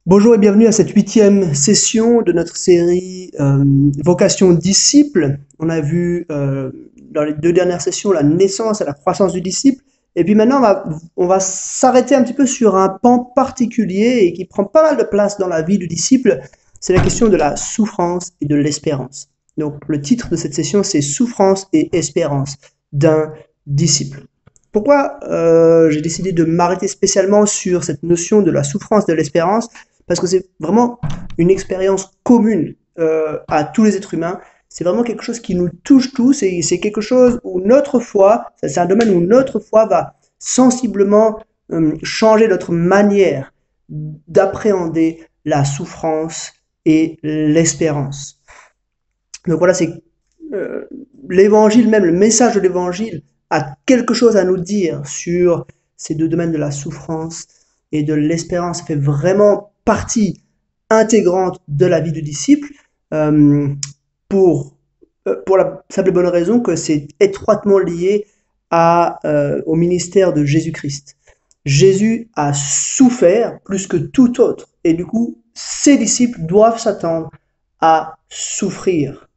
Bonjour et bienvenue à cette huitième session de notre série Vocation disciple. On a vu dans les deux dernières sessions la naissance et la croissance du disciple. Et puis maintenant, on va s'arrêter un petit peu sur un pan particulier et qui prend pas mal de place dans la vie du disciple. C'est la question de la souffrance et de l'espérance. Donc le titre de cette session, c'est Souffrance et espérance d'un disciple. Pourquoi j'ai décidé de m'arrêter spécialement sur cette notion de la souffrance et de l'espérance? Parce que c'est vraiment une expérience commune à tous les êtres humains. C'est vraiment quelque chose qui nous touche tous et c'est quelque chose où notre foi, c'est un domaine où notre foi va sensiblement changer notre manière d'appréhender la souffrance et l'espérance. Donc voilà, c'est l'évangile même, le message de l'évangile a quelque chose à nous dire sur ces deux domaines de la souffrance et de l'espérance. Ça fait vraiment partie intégrante de la vie du disciple euh, pour, pour la simple et bonne raison que c'est étroitement lié au ministère de Jésus-Christ. Jésus a souffert plus que tout autre et du coup, ses disciples doivent s'attendre à souffrir.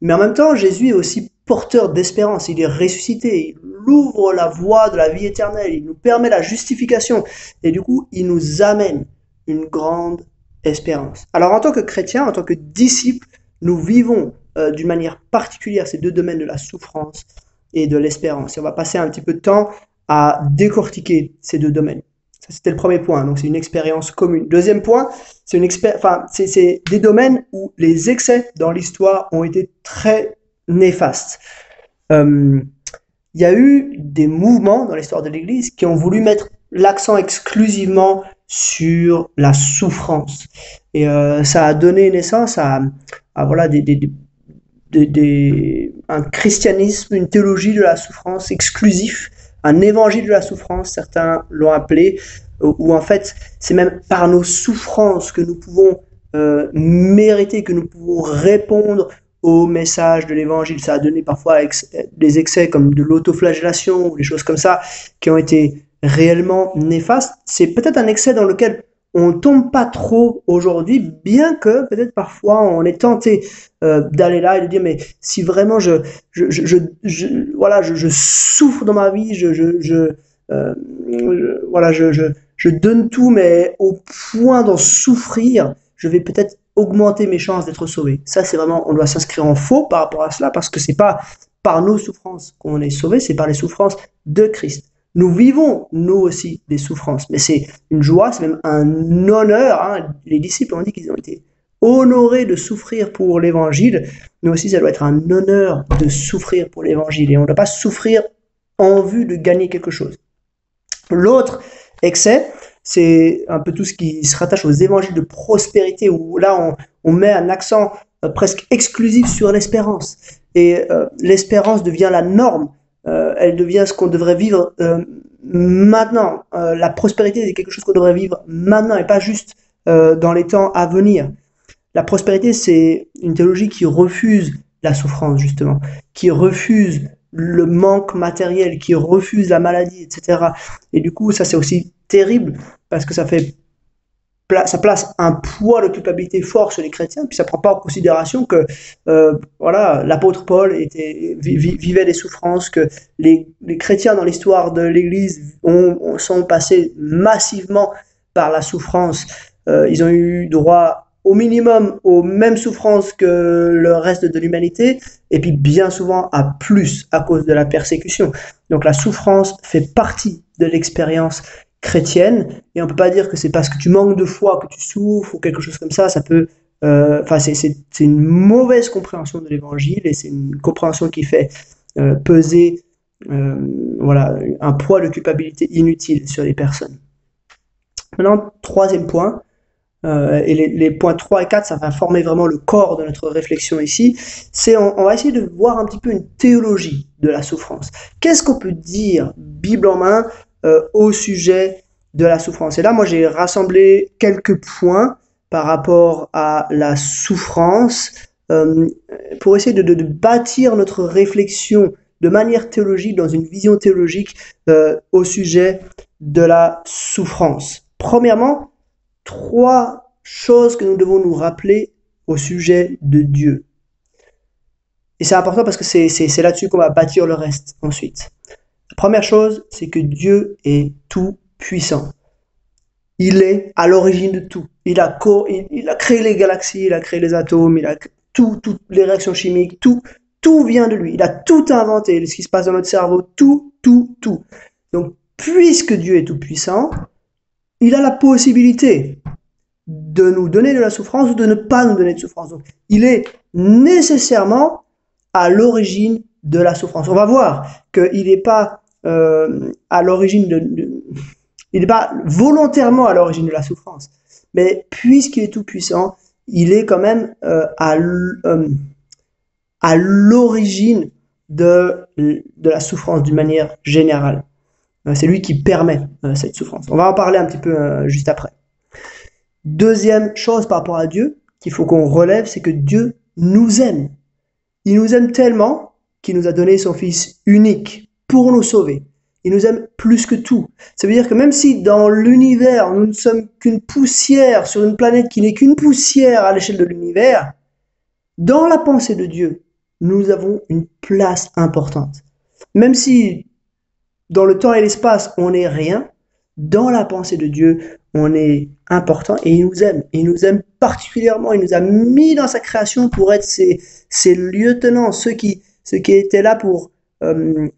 Mais en même temps, Jésus est aussi porteur d'espérance. Il est ressuscité. Il ouvre la voie de la vie éternelle. Il nous permet la justification. Et du coup, il nous amène une grande espérance. Alors, en tant que chrétiens, en tant que disciples, nous vivons d'une manière particulière ces deux domaines de la souffrance et de l'espérance. Et on va passer un petit peu de temps à décortiquer ces deux domaines. Ça, c'était le premier point. Donc, c'est une expérience commune. Deuxième point, c'est des domaines où les excès dans l'histoire ont été très néfastes. Euh, il y a eu des mouvements dans l'histoire de l'Église qui ont voulu mettre l'accent exclusivement sur la souffrance. Et ça a donné naissance à voilà, un christianisme, une théologie de la souffrance exclusif, un évangile de la souffrance, certains l'ont appelé, où en fait c'est même par nos souffrances que nous pouvons mériter, que nous pouvons répondre au message de l'évangile. Ça a donné parfois des excès comme de l'autoflagellation ou des choses comme ça qui ont été réellement néfastes. C'est peut-être un excès dans lequel on tombe pas trop aujourd'hui, bien que peut-être parfois on est tenté d'aller là et de dire mais si vraiment voilà je souffre dans ma vie, voilà je donne tout mais au point d'en souffrir, je vais peut-être augmenter mes chances d'être sauvé. Ça c'est vraiment on doit s'inscrire en faux par rapport à cela parce que c'est pas par nos souffrances qu'on est sauvé, c'est par les souffrances de Christ. Nous vivons, nous aussi, des souffrances, mais c'est une joie, c'est même un honneur. Hein. Les disciples ont dit qu'ils ont été honorés de souffrir pour l'évangile. Nous aussi, ça doit être un honneur de souffrir pour l'évangile. Et on ne doit pas souffrir en vue de gagner quelque chose. L'autre excès, c'est un peu tout ce qui se rattache aux évangiles de prospérité, où là, on met un accent presque exclusif sur l'espérance. Et l'espérance devient la norme. Elle devient ce qu'on devrait vivre maintenant. La prospérité, c'est quelque chose qu'on devrait vivre maintenant et pas juste dans les temps à venir. La prospérité, c'est une théologie qui refuse la souffrance, justement, qui refuse le manque matériel, qui refuse la maladie, etc. Et du coup, ça c'est aussi terrible parce que ça place un poids de culpabilité fort sur les chrétiens, puis ça prend pas en considération que voilà, l'apôtre Paul vivait des souffrances, que les chrétiens dans l'histoire de l'Église sont passés massivement par la souffrance. Ils ont eu droit au minimum aux mêmes souffrances que le reste de l'humanité, et puis bien souvent à plus à cause de la persécution. Donc la souffrance fait partie de l'expérience chrétienne, et on peut pas dire que c'est parce que tu manques de foi que tu souffres ou quelque chose comme ça. Ça peut, enfin, c'est une mauvaise compréhension de l'évangile et c'est une compréhension qui fait peser, voilà, un poids de culpabilité inutile sur les personnes. Maintenant, troisième point, et les points 3 et 4, ça va former vraiment le corps de notre réflexion ici, c'est on va essayer de voir un petit peu une théologie de la souffrance. Qu'est-ce qu'on peut dire, Bible en main, au sujet de la souffrance? Et là, moi, j'ai rassemblé quelques points par rapport à la souffrance euh, pour essayer de bâtir notre réflexion de manière théologique, dans une vision théologique au sujet de la souffrance. Premièrement, 3 choses que nous devons nous rappeler au sujet de Dieu. Et c'est important parce que c'est là-dessus qu'on va bâtir le reste ensuite. La première chose, c'est que Dieu est tout puissant. Il est à l'origine de tout. Il a créé les galaxies, il a créé les atomes, il a toutes les réactions chimiques, tout vient de lui. Il a tout inventé, ce qui se passe dans notre cerveau, tout. Donc, puisque Dieu est tout puissant, il a la possibilité de nous donner de la souffrance ou de ne pas nous donner de souffrance. Donc, il est nécessairement à l'origine de la souffrance. On va voir qu'il n'est pas à l'origine il n'est pas volontairement à l'origine de la souffrance, mais puisqu'il est tout puissant, il est quand même à l'origine de la souffrance d'une manière générale. C'est lui qui permet cette souffrance. On va en parler un petit peu juste après. Deuxième chose par rapport à Dieu qu'il faut qu'on relève, c'est que Dieu nous aime. Il nous aime tellement qu'il nous a donné son Fils unique pour nous sauver. Il nous aime plus que tout. Ça veut dire que même si dans l'univers, nous ne sommes qu'une poussière sur une planète qui n'est qu'une poussière à l'échelle de l'univers, dans la pensée de Dieu, nous avons une place importante. Même si dans le temps et l'espace, on n'est rien, dans la pensée de Dieu, on est important et il nous aime. Il nous aime particulièrement. Il nous a mis dans sa création pour être ses lieutenants, ceux qui étaient là pour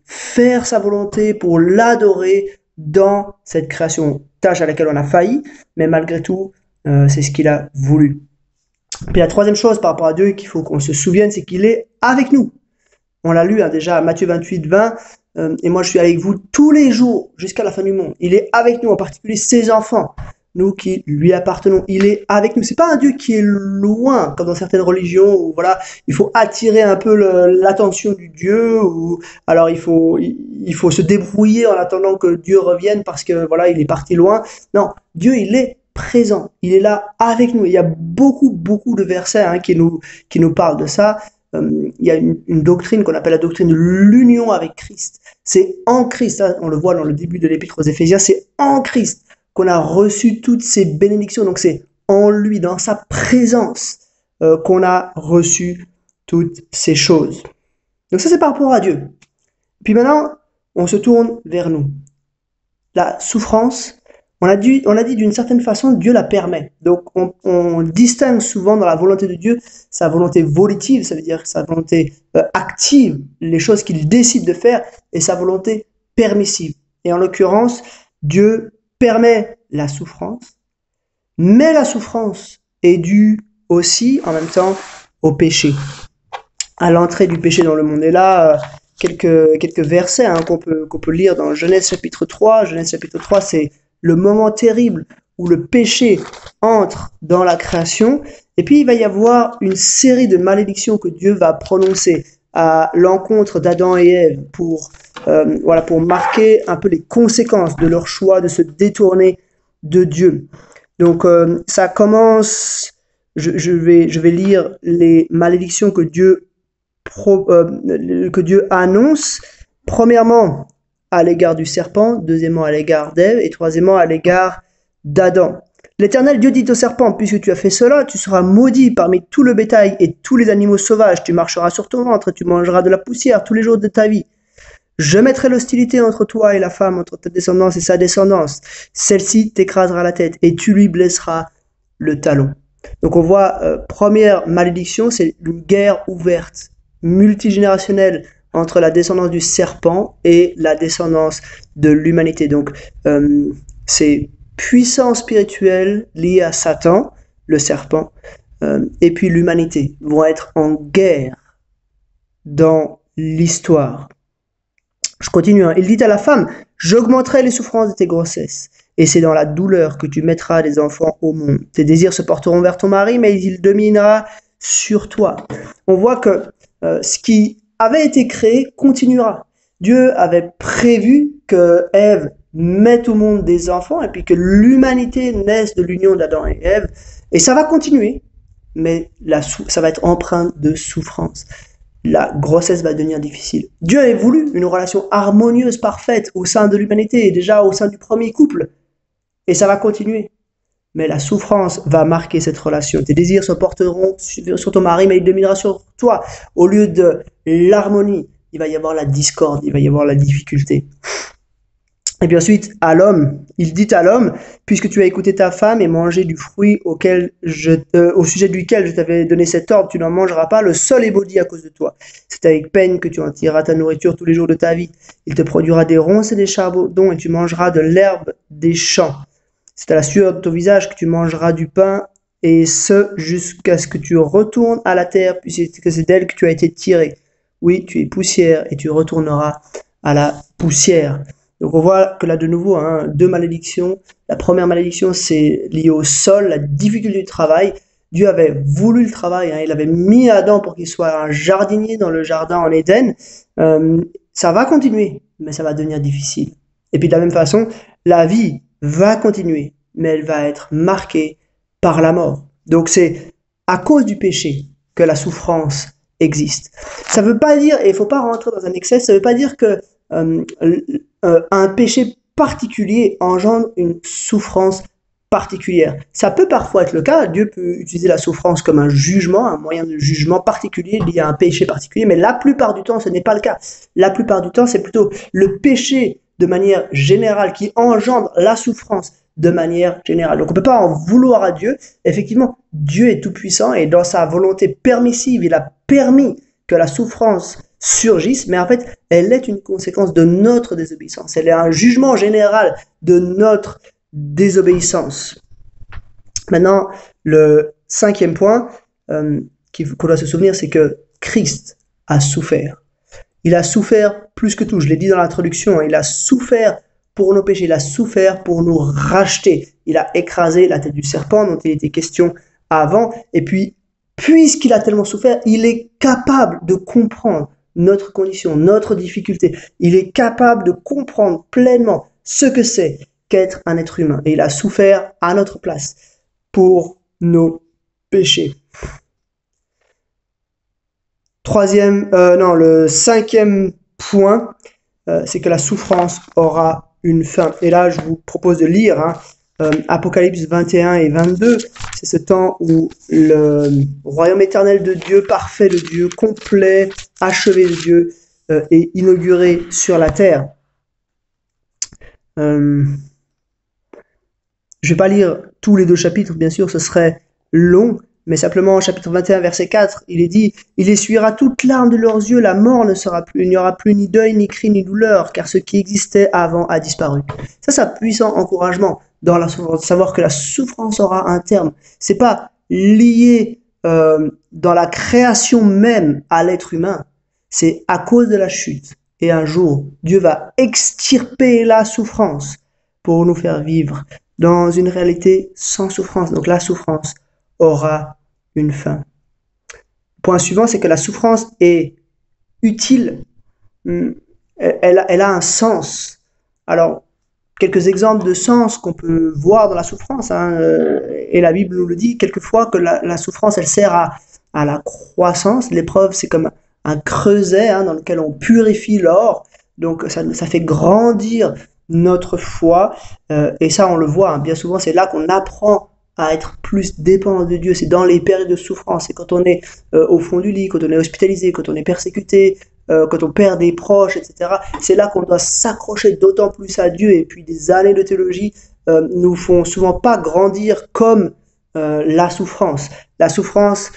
faire sa volonté, pour l'adorer dans cette création. Tâche à laquelle on a failli, mais malgré tout, c'est ce qu'il a voulu. Puis la troisième chose par rapport à Dieu qu'il faut qu'on se souvienne, c'est qu'il est avec nous. On l'a lu déjà, Matthieu 28, 20. Et moi, je suis avec vous tous les jours jusqu'à la fin du monde. Il est avec nous, en particulier ses enfants, nous qui lui appartenons. Il est avec nous. C'est pas un Dieu qui est loin, comme dans certaines religions où voilà, il faut attirer un peu l'attention du Dieu. Ou alors il faut se débrouiller en attendant que Dieu revienne parce que voilà, il est parti loin. Non, Dieu, il est présent. Il est là avec nous. Il y a beaucoup de versets qui nous parlent de ça. Il y a une doctrine qu'on appelle la doctrine de l'union avec Christ. C'est en Christ, hein, on le voit dans le début de l'épître aux Éphésiens, c'est en Christ qu'on a reçu toutes ces bénédictions. Donc c'est en lui, dans sa présence, qu'on a reçu toutes ces choses. Donc ça c'est par rapport à Dieu. Puis maintenant, on se tourne vers nous. La souffrance, on a dit d'une certaine façon, Dieu la permet. Donc on distingue souvent dans la volonté de Dieu sa volonté volitive, ça veut dire sa volonté active, les choses qu'il décide de faire, et sa volonté permissive. Et en l'occurrence, Dieu permet la souffrance, mais la souffrance est due aussi en même temps au péché, à l'entrée du péché dans le monde. Et là, quelques versets qu'on peut lire dans Genèse chapitre 3. Genèse chapitre 3, c'est le moment terrible où le péché entre dans la création, et puis il va y avoir une série de malédictions que Dieu va prononcer à l'encontre d'Adam et Ève pour marquer un peu les conséquences de leur choix de se détourner de Dieu. Donc ça commence, je vais lire les malédictions que Dieu annonce. Premièrement, à l'égard du serpent, deuxièmement à l'égard d'Ève, et troisièmement à l'égard d'Adam. L'Éternel Dieu dit au serpent, puisque tu as fait cela, tu seras maudit parmi tout le bétail et tous les animaux sauvages, tu marcheras sur ton ventre, et tu mangeras de la poussière tous les jours de ta vie. Je mettrai l'hostilité entre toi et la femme, entre ta descendance et sa descendance. Celle-ci t'écrasera la tête, et tu lui blesseras le talon. Donc on voit, première malédiction, c'est une guerre ouverte, multigénérationnelle, entre la descendance du serpent et la descendance de l'humanité. Donc, c'est puissance spirituelle liée à Satan, le serpent, et puis l'humanité vont être en guerre dans l'histoire. Je continue. Il dit à la femme, j'augmenterai les souffrances de tes grossesses, et c'est dans la douleur que tu mettras des enfants au monde. Tes désirs se porteront vers ton mari, mais il dominera sur toi. On voit que ce qui avait été créé continuera. Dieu avait prévu que Ève mette au monde des enfants et puis que l'humanité naisse de l'union d'Adam et Ève. Et ça va continuer, mais ça va être empreint de souffrance. La grossesse va devenir difficile. Dieu avait voulu une relation harmonieuse, parfaite au sein de l'humanité et déjà au sein du premier couple. Et ça va continuer. mais la souffrance va marquer cette relation. Tes désirs se porteront sur ton mari, mais il dominera sur toi. Au lieu de l'harmonie, il va y avoir la discorde, il va y avoir la difficulté. Et puis ensuite, à l'homme, il dit à l'homme, puisque tu as écouté ta femme et mangé du fruit au sujet duquel je t'avais donné cet ordre, tu n'en mangeras pas, le sol est maudit à cause de toi. C'est avec peine que tu en tireras ta nourriture tous les jours de ta vie. Il te produira des ronces et des charbons, et tu mangeras de l'herbe des champs. C'est à la sueur de ton visage que tu mangeras du pain, et ce, jusqu'à ce que tu retournes à la terre, puisque c'est d'elle que tu as été tiré. Oui, tu es poussière, et tu retourneras à la poussière. Donc on voit que là de nouveau, deux malédictions. La première malédiction, c'est lié au sol, la difficulté du travail. Dieu avait voulu le travail, il avait mis Adam pour qu'il soit un jardinier dans le jardin en Éden. Ça va continuer, mais ça va devenir difficile. Et puis de la même façon, la vie va continuer, mais elle va être marquée par la mort. Donc c'est à cause du péché que la souffrance existe. Ça veut pas dire, et il faut pas rentrer dans un excès, ça veut pas dire que un péché particulier engendre une souffrance particulière. Ça peut parfois être le cas, Dieu peut utiliser la souffrance comme un jugement, un moyen de jugement particulier lié à un péché particulier, mais la plupart du temps, ce n'est pas le cas. La plupart du temps, c'est plutôt le péché de manière générale qui engendre la souffrance de manière générale. Donc on ne peut pas en vouloir à Dieu. Effectivement, Dieu est tout-puissant et dans sa volonté permissive, il a permis que la souffrance surgisse, mais en fait, elle est une conséquence de notre désobéissance. Elle est un jugement général de notre désobéissance. Maintenant, le cinquième point qu'on doit se souvenir, c'est que Christ a souffert. Il a souffert plus que tout. Je l'ai dit dans l'introduction, il a souffert pour nos péchés, il a souffert pour nous racheter. Il a écrasé la tête du serpent dont il était question avant. Et puis, puisqu'il a tellement souffert, il est capable de comprendre notre condition, notre difficulté. Il est capable de comprendre pleinement ce que c'est qu'être un être humain. Et il a souffert à notre place pour nos péchés. Le cinquième point, c'est que la souffrance aura une fin. Et là, je vous propose de lire Apocalypse 21 et 22. C'est ce temps où le royaume éternel de Dieu, parfait de Dieu, complet, achevé de Dieu, est inauguré sur la terre. Je vais pas lire tous les 2 chapitres, bien sûr, ce serait long, mais simplement au chapitre 21, verset 4, il est dit « Il essuiera toute larme de leurs yeux, la mort ne sera plus, il n'y aura plus ni deuil, ni cri, ni douleur, car ce qui existait avant a disparu. » Ça, c'est un puissant encouragement dans la souffrance, savoir que la souffrance aura un terme. C'est pas lié dans la création même à l'être humain, c'est à cause de la chute. Et un jour, Dieu va extirper la souffrance pour nous faire vivre dans une réalité sans souffrance. Donc la souffrance aura une fin. Point suivant, c'est que la souffrance est utile. Elle a un sens. Alors, quelques exemples de sens qu'on peut voir dans la souffrance, et la Bible nous le dit quelquefois que la souffrance, elle sert à la croissance. L'épreuve, c'est comme un creuset dans lequel on purifie l'or. Donc ça fait grandir notre foi, et ça on le voit, bien souvent c'est là qu'on apprend à être plus dépendant de Dieu, c'est dans les périodes de souffrance, c'est quand on est au fond du lit, quand on est hospitalisé, quand on est persécuté, quand on perd des proches, etc. C'est là qu'on doit s'accrocher d'autant plus à Dieu, et puis des années de théologie nous font souvent pas grandir comme la souffrance. La souffrance,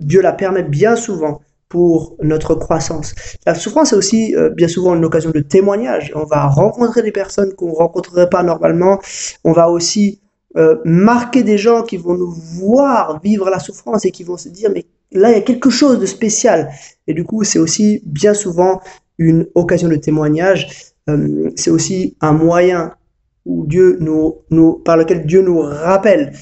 Dieu la permet bien souvent pour notre croissance. La souffrance est aussi bien souvent une occasion de témoignage. On va rencontrer des personnes qu'on ne rencontrerait pas normalement. On va aussi marquer des gens qui vont nous voir vivre la souffrance et qui vont se dire mais là il y a quelque chose de spécial. Et du coup c'est aussi bien souvent une occasion de témoignage. C'est aussi un moyen où par lequel Dieu nous rappelle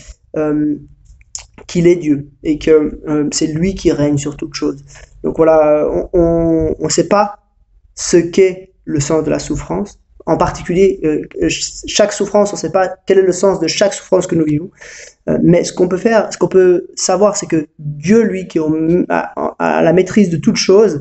qu'il est Dieu et que c'est lui qui règne sur toute chose. Donc voilà, on ne sait pas ce qu'est le sens de la souffrance. En particulier, chaque souffrance, on ne sait pas quel est le sens de chaque souffrance que nous vivons. Mais ce qu'on peut savoir, c'est que Dieu, lui, qui a la maîtrise de toutes choses,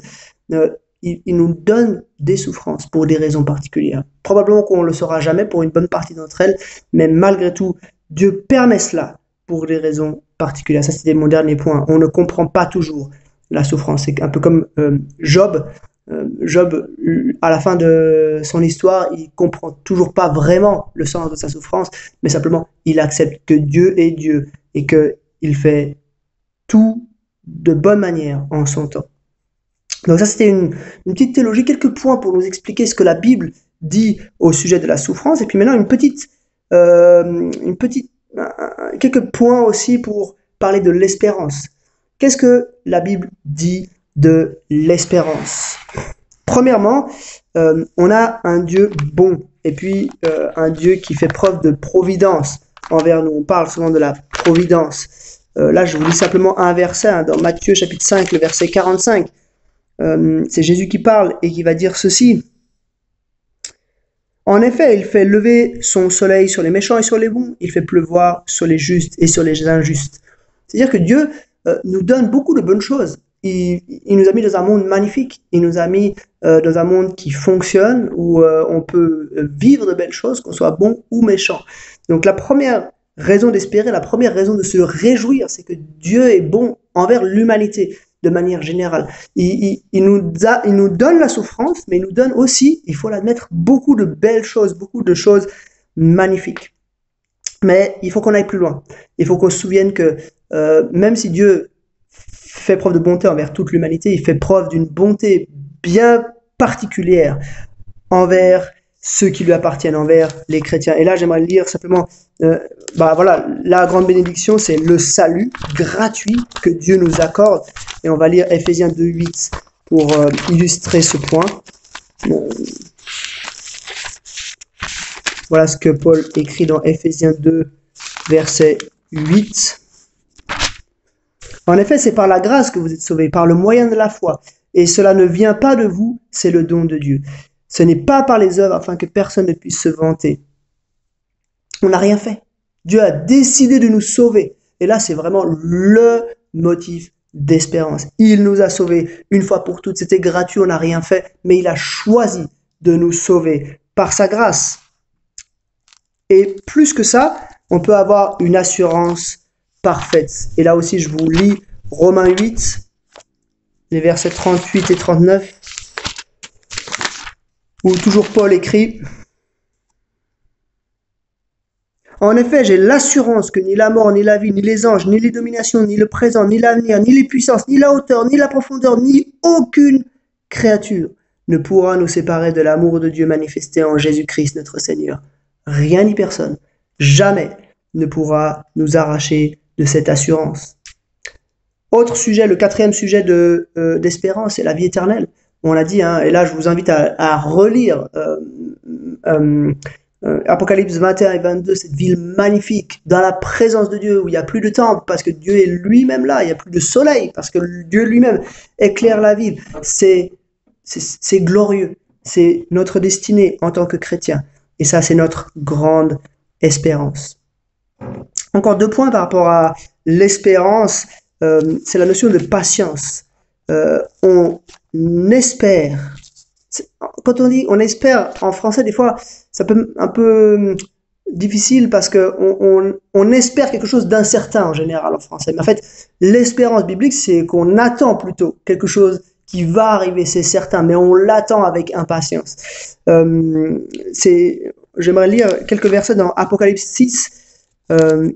il nous donne des souffrances pour des raisons particulières. Probablement qu'on ne le saura jamais pour une bonne partie d'entre elles, mais malgré tout, Dieu permet cela pour des raisons particulières. Ça, c'était mon dernier point. On ne comprend pas toujours la souffrance. C'est un peu comme Job. Job, à la fin de son histoire, il comprend toujours pas vraiment le sens de sa souffrance, mais simplement il accepte que Dieu est Dieu et qu'il fait tout de bonne manière en son temps. Donc ça, c'était une petite théologie, quelques points pour nous expliquer ce que la Bible dit au sujet de la souffrance, et puis maintenant quelques points aussi pour parler de l'espérance. Qu'est-ce que la Bible dit de l'espérance? Premièrement, on a un Dieu bon, et puis un Dieu qui fait preuve de providence envers nous. On parle souvent de la providence. Là, je vous lis simplement un verset dans Matthieu chapitre 5, le verset 45. C'est Jésus qui parle et qui va dire ceci. En effet, il fait lever son soleil sur les méchants et sur les bons. Il fait pleuvoir sur les justes et sur les injustes. C'est-à-dire que Dieu nous donne beaucoup de bonnes choses. Il nous a mis dans un monde magnifique. Il nous a mis dans un monde qui fonctionne, où on peut vivre de belles choses, qu'on soit bon ou méchant. Donc la première raison d'espérer, la première raison de se réjouir, c'est que Dieu est bon envers l'humanité de manière générale. Il nous donne la souffrance, mais il nous donne aussi, il faut l'admettre, beaucoup de belles choses, beaucoup de choses magnifiques. Mais il faut qu'on aille plus loin. Il faut qu'on se souvienne que même si Dieu fait preuve de bonté envers toute l'humanité, il fait preuve d'une bonté bien particulière envers ceux qui lui appartiennent, envers les chrétiens. Et là, j'aimerais lire simplement, voilà, la grande bénédiction, c'est le salut gratuit que Dieu nous accorde. Et on va lire Ephésiens 2:8 pour illustrer ce point. Voilà ce que Paul écrit dans Ephésiens 2, verset 8. En effet, c'est par la grâce que vous êtes sauvés, par le moyen de la foi. Et cela ne vient pas de vous, c'est le don de Dieu. Ce n'est pas par les œuvres afin que personne ne puisse se vanter. On n'a rien fait. Dieu a décidé de nous sauver. Et là, c'est vraiment le motif d'espérance. Il nous a sauvés une fois pour toutes. C'était gratuit, on n'a rien fait, mais il a choisi de nous sauver par sa grâce. Et plus que ça, on peut avoir une assurance parfaite. Et là aussi, je vous lis Romains 8, les versets 38 et 39, où toujours Paul écrit « En effet, j'ai l'assurance que ni la mort, ni la vie, ni les anges, ni les dominations, ni le présent, ni l'avenir, ni les puissances, ni la hauteur, ni la profondeur, ni aucune créature ne pourra nous séparer de l'amour de Dieu manifesté en Jésus-Christ notre Seigneur. Rien ni personne, jamais ne pourra nous arracher de cette assurance. » Autre sujet, le quatrième sujet d'espérance, c'est la vie éternelle. On l'a dit, hein, et là je vous invite à relire Apocalypse 21 et 22, cette ville magnifique, dans la présence de Dieu, où il n'y a plus de temple, parce que Dieu est lui-même là, il n'y a plus de soleil, parce que Dieu lui-même éclaire la ville. C'est glorieux, c'est notre destinée en tant que chrétien, et ça c'est notre grande espérance. Encore 2 points par rapport à l'espérance, c'est la notion de patience. On espère. Quand on dit on espère en français, des fois, ça peut un peu difficile parce que on espère quelque chose d'incertain en général en français. Mais en fait, l'espérance biblique, c'est qu'on attend plutôt quelque chose qui va arriver, c'est certain, mais on l'attend avec impatience. J'aimerais lire quelques versets dans Apocalypse 6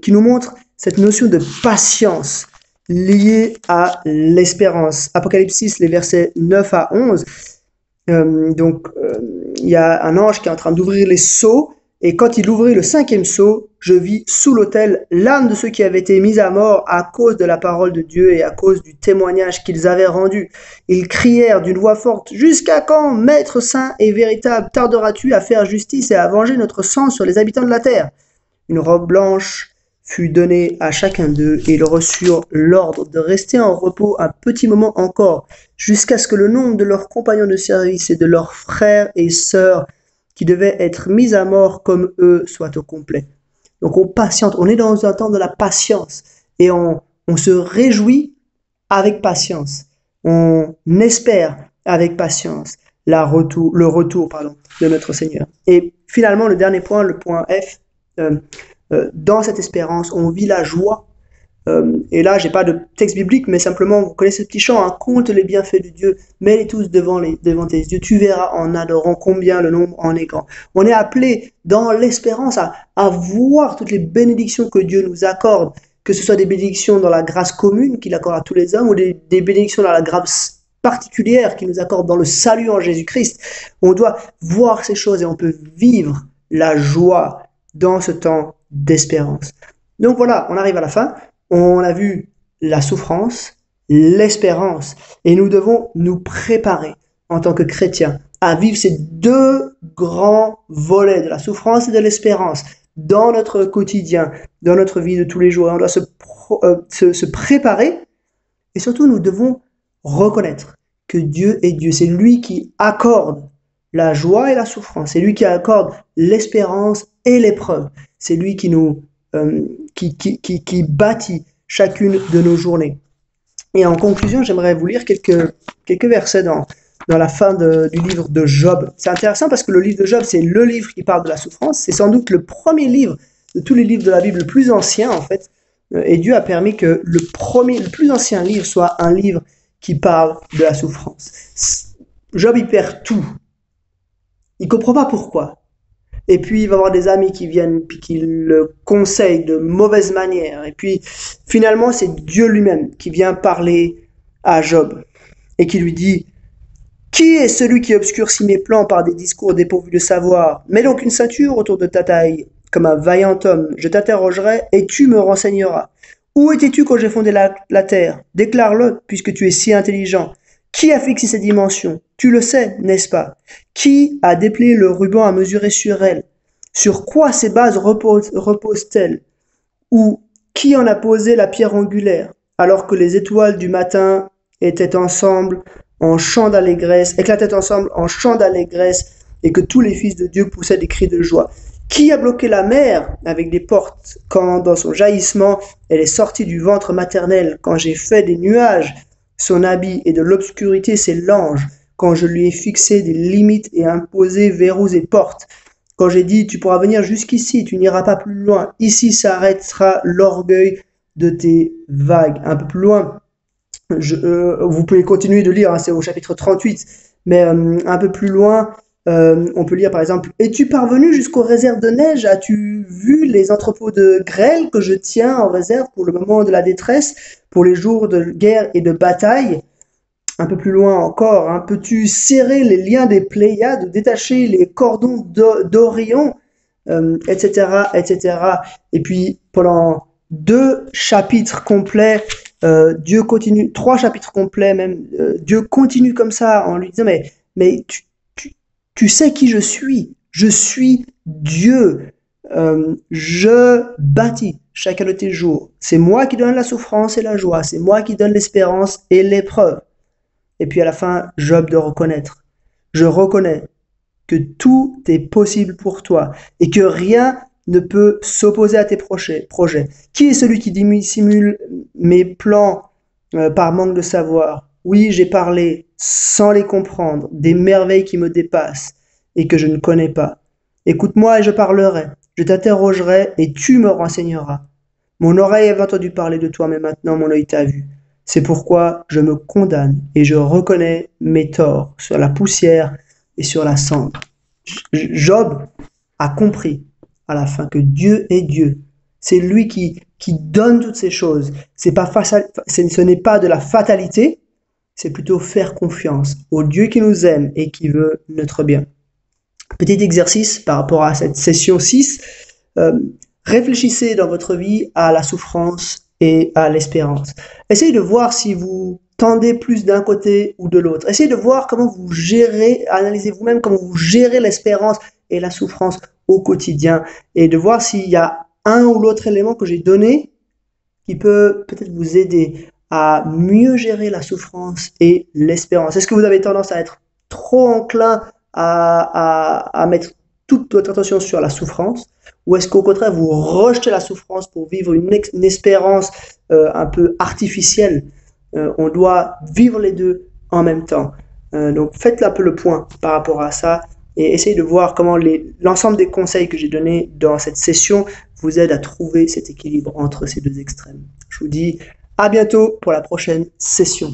qui nous montrent cette notion de patience liée à l'espérance. Apocalypse 6, les versets 9 à 11. Il y a un ange qui est en train d'ouvrir les sceaux, et quand il ouvrit le 5e sceau, je vis sous l'autel l'âme de ceux qui avaient été mis à mort à cause de la parole de Dieu et à cause du témoignage qu'ils avaient rendu. Ils crièrent d'une voix forte: « Jusqu'à quand, Maître saint et véritable, tarderas-tu à faire justice et à venger notre sang sur les habitants de la terre ?» Une robe blanche fut donnée à chacun d'eux, et ils reçurent l'ordre de rester en repos un petit moment encore, jusqu'à ce que le nombre de leurs compagnons de service et de leurs frères et sœurs qui devaient être mis à mort comme eux soit au complet. Donc on patiente, on est dans un temps de la patience, et on se réjouit avec patience, on espère avec patience le retour de notre Seigneur. Et finalement, le dernier point, le point F, dans cette espérance, on vit la joie. Et là, j'ai pas de texte biblique, mais simplement, vous connaissez ce petit chant, hein, compte les bienfaits de Dieu, mets-les tous devant tes yeux, tu verras en adorant combien le nombre en est grand. On est appelé dans l'espérance à voir toutes les bénédictions que Dieu nous accorde, que ce soit des bénédictions dans la grâce commune qu'il accorde à tous les hommes, ou des bénédictions dans la grâce particulière qu'il nous accorde dans le salut en Jésus-Christ. On doit voir ces choses et on peut vivre la joie dans ce temps d'espérance. Donc voilà, on arrive à la fin. On a vu la souffrance, l'espérance, et nous devons nous préparer en tant que chrétiens à vivre ces deux grands volets de la souffrance et de l'espérance dans notre quotidien, dans notre vie de tous les jours. On doit se préparer et surtout nous devons reconnaître que Dieu est Dieu. C'est lui qui accorde la joie et la souffrance. C'est lui qui accorde l'espérance et l'épreuve. C'est lui qui nous qui bâtit chacune de nos journées. Et en conclusion, j'aimerais vous lire quelques versets dans la fin du livre de Job. C'est intéressant parce que le livre de Job, c'est le livre qui parle de la souffrance. C'est sans doute le premier livre de tous les livres de la Bible, le plus ancien en fait. Et Dieu a permis que le plus ancien livre soit un livre qui parle de la souffrance. Job, il perd tout. Il comprend pas pourquoi. Et puis, il va avoir des amis qui viennent puis qui le conseillent de mauvaise manière. Et puis, finalement, c'est Dieu lui-même qui vient parler à Job et qui lui dit « Qui est celui qui obscurcit mes plans par des discours dépourvus de savoir? Mets donc une ceinture autour de ta taille, comme un vaillant homme. Je t'interrogerai et tu me renseigneras. Où étais-tu quand j'ai fondé la terre? Déclare-le, puisque tu es si intelligent. Qui a fixé ses dimensions? Tu le sais, n'est-ce pas? Qui a déplié le ruban à mesurer sur elle? Sur quoi ces bases reposent-elles? Ou qui en a posé la pierre angulaire, alors que les étoiles du matin étaient ensemble en chant d'allégresse, éclataient ensemble en chant d'allégresse, et que tous les fils de Dieu poussaient des cris de joie? Qui a bloqué la mer avec des portes, quand dans son jaillissement elle est sortie du ventre maternel, quand j'ai fait des nuages son habit et de l'obscurité ses langes, quand je lui ai fixé des limites et imposé verrous et portes, quand j'ai dit tu pourras venir jusqu'ici, tu n'iras pas plus loin, ici s'arrêtera l'orgueil de tes vagues. Un peu plus loin, vous pouvez continuer de lire, hein, c'est au chapitre 38, mais un peu plus loin, on peut lire par exemple « Es-tu parvenu jusqu'aux réserves de neige? As-tu vu les entrepôts de grêle que je tiens en réserve pour le moment de la détresse, pour les jours de guerre et de bataille ?» Un peu plus loin encore, hein, « Peux-tu serrer les liens des Pléiades, détacher les cordons d'Orion ?» etc., etc. Et puis pendant 2 chapitres complets, Dieu continue, 3 chapitres complets même, Dieu continue comme ça en lui disant mais tu sais qui je suis Dieu, je bâtis chacun de tes jours, c'est moi qui donne la souffrance et la joie, c'est moi qui donne l'espérance et l'épreuve. Et puis à la fin, Job de reconnaître, je reconnais que tout est possible pour toi et que rien ne peut s'opposer à tes projets. Qui est celui qui dissimule mes plans par manque de savoir? Oui, j'ai parlé sans les comprendre, des merveilles qui me dépassent et que je ne connais pas. Écoute-moi et je parlerai, je t'interrogerai et tu me renseigneras. Mon oreille avait entendu parler de toi, mais maintenant mon œil t'a vu. C'est pourquoi je me condamne et je reconnais mes torts sur la poussière et sur la cendre. Job a compris à la fin que Dieu est Dieu. C'est lui qui donne toutes ces choses. Ce n'est pas de la fatalité, c'est plutôt faire confiance au Dieu qui nous aime et qui veut notre bien. Petit exercice par rapport à cette session 6. Réfléchissez dans votre vie à la souffrance et à l'espérance. Essayez de voir si vous tendez plus d'un côté ou de l'autre. Essayez de voir comment vous gérez, analysez vous-même comment vous gérez l'espérance et la souffrance au quotidien et de voir s'il y a un ou l'autre élément que j'ai donné qui peut peut-être vous aider à mieux gérer la souffrance et l'espérance. Est-ce que vous avez tendance à être trop enclin à mettre toute votre attention sur la souffrance, ou est-ce qu'au contraire vous rejetez la souffrance pour vivre une espérance un peu artificielle? On doit vivre les deux en même temps. Donc faites un peu le point par rapport à ça et essayez de voir comment l'ensemble des conseils que j'ai donnés dans cette session vous aide à trouver cet équilibre entre ces deux extrêmes. Je vous dis à bientôt pour la prochaine session.